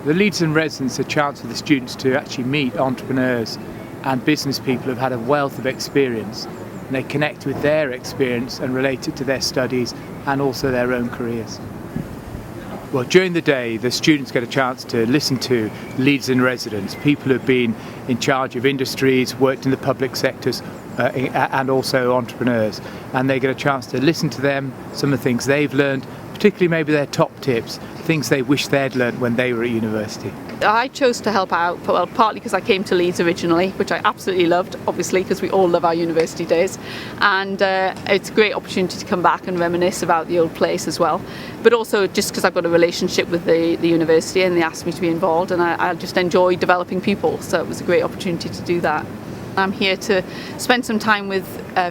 The Leaders in Residence is a chance for the students to actually meet entrepreneurs and business people who've had a wealth of experience, and they connect with their experience and relate it to their studies and also their own careers. Well, during the day, the students get a chance to listen to Leaders in Residence, people who've been in charge of industries, worked in the public sectors, and also entrepreneurs. And they get a chance to listen to them, some of the things they've learned, particularly maybe their top tips, things they wish they'd learned when they were at university. I chose to help out, well, partly because I came to Leeds originally, which I absolutely loved, obviously, because we all love our university days. And it's a great opportunity to come back and reminisce about the old place as well. But also just because I've got a relationship with the university and they asked me to be involved, and I just enjoy developing people. So it was a great opportunity to do that. I'm here to spend some time with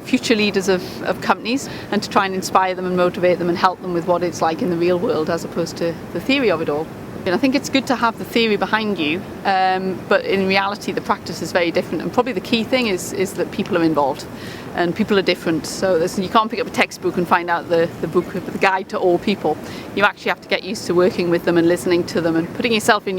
future leaders of companies and to try and inspire them and motivate them and help them with what it's like in the real world as opposed to the theory of it all. And I think it's good to have the theory behind you, but in reality the practice is very different, and probably the key thing is that people are involved and people are different. So you can't pick up a textbook and find out the guide to all people. You actually have to get used to working with them and listening to them and putting yourself in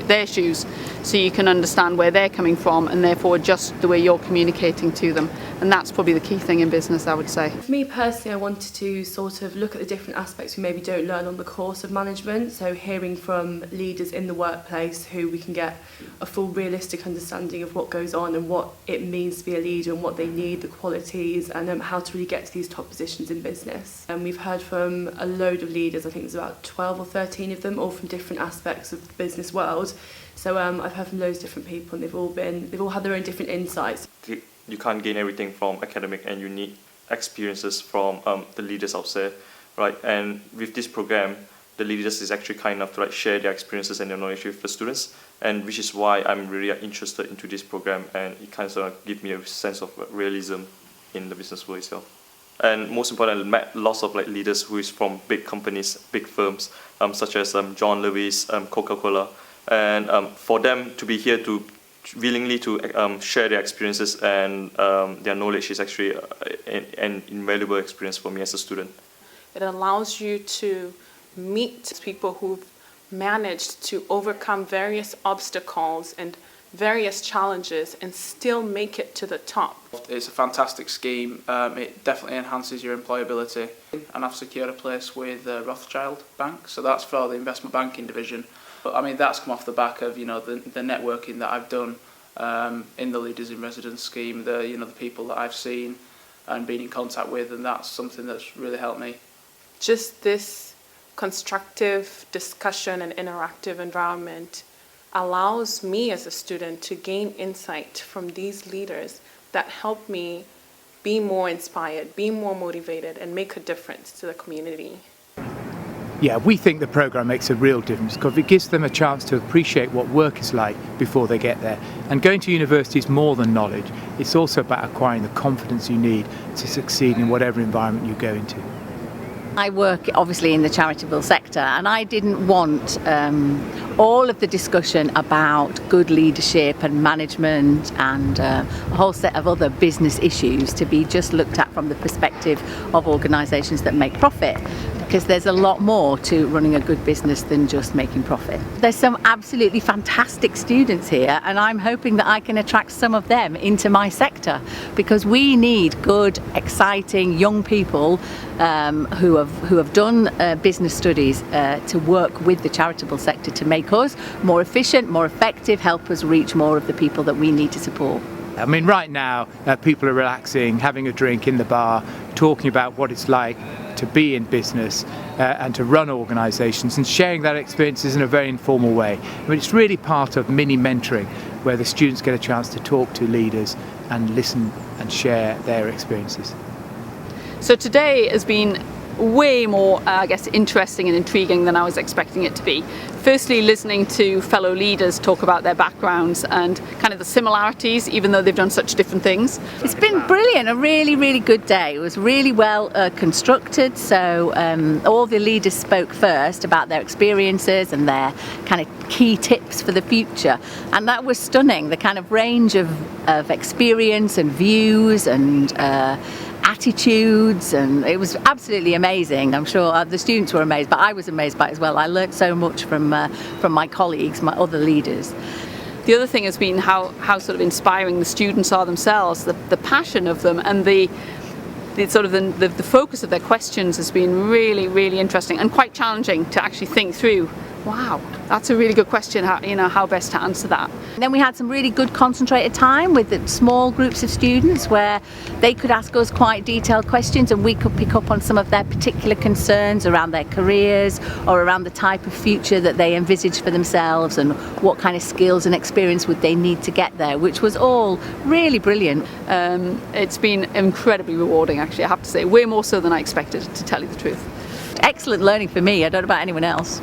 their shoes so you can understand where they're coming from and therefore adjust the way you're communicating to them. And that's probably the key thing in business, I would say. For me personally, I wanted to sort of look at the different aspects we maybe don't learn on the course of management. So hearing from leaders in the workplace who we can get a full realistic understanding of what goes on and what it means to be a leader and what they need, the qualities, and how to really get to these top positions in business. And we've heard from a load of leaders, I think there's about 12 or 13 of them, all from different aspects of the business world. So I've heard from loads of different people, and they've all had their own different insights. You can't gain everything from academic, and you need experiences from the leaders out there, right? And with this program, the leaders is actually kind enough to share their experiences and their knowledge with the students, and which is why I'm really interested into this program, and it kind of gives me a sense of realism in the business world itself. And most importantly, I met lots of leaders who is from big companies, big firms, such as John Lewis, Coca-Cola, and for them to be here to willingly to share their experiences and their knowledge is actually an invaluable experience for me as a student. It allows you to meet people who've managed to overcome various obstacles and various challenges and still make it to the top. It's a fantastic scheme. It definitely enhances your employability, and I've secured a place with Rothschild Bank, so that's for the investment banking division. But I mean, that's come off the back of the networking that I've done in the Leaders in Residence scheme, the people that I've seen and been in contact with, and that's something that's really helped me. Just this constructive discussion and interactive environment allows me as a student to gain insight from these leaders that help me be more inspired, be more motivated, and make a difference to the community. Yeah, we think the programme makes a real difference because it gives them a chance to appreciate what work is like before they get there. And going to university is more than knowledge. It's also about acquiring the confidence you need to succeed in whatever environment you go into. I work obviously in the charitable sector, and I didn't want all of the discussion about good leadership and management and a whole set of other business issues to be just looked at from the perspective of organisations that make profit, because there's a lot more to running a good business than just making profit. There's some absolutely fantastic students here, and I'm hoping that I can attract some of them into my sector, because we need good, exciting young people who have done business studies to work with the charitable sector to make us more efficient, more effective, help us reach more of the people that we need to support. I mean, right now people are relaxing, having a drink in the bar, talking about what it's like to be in business and to run organisations, and sharing their experiences in a very informal way. I mean, it's really part of mini mentoring, where the students get a chance to talk to leaders and listen and share their experiences. So today has been way more, interesting and intriguing than I was expecting it to be. Firstly, listening to fellow leaders talk about their backgrounds and kind of the similarities, even though they've done such different things. It's been brilliant, a really, really good day. It was really well constructed, so all the leaders spoke first about their experiences and their kind of key tips for the future, and that was stunning, the kind of range of experience and views and attitudes, and it was absolutely amazing. I'm sure the students were amazed, but I was amazed by it as well. I learnt so much from my colleagues, my other leaders. The other thing has been how sort of inspiring the students are themselves, the passion of them, and the focus of their questions has been really, really interesting and quite challenging to actually think through. Wow, that's a really good question, how best to answer that. And then we had some really good concentrated time with the small groups of students where they could ask us quite detailed questions and we could pick up on some of their particular concerns around their careers or around the type of future that they envisage for themselves and what kind of skills and experience would they need to get there, which was all really brilliant. It's been incredibly rewarding, actually, I have to say, way more so than I expected, to tell you the truth. Excellent learning for me. I don't know about anyone else.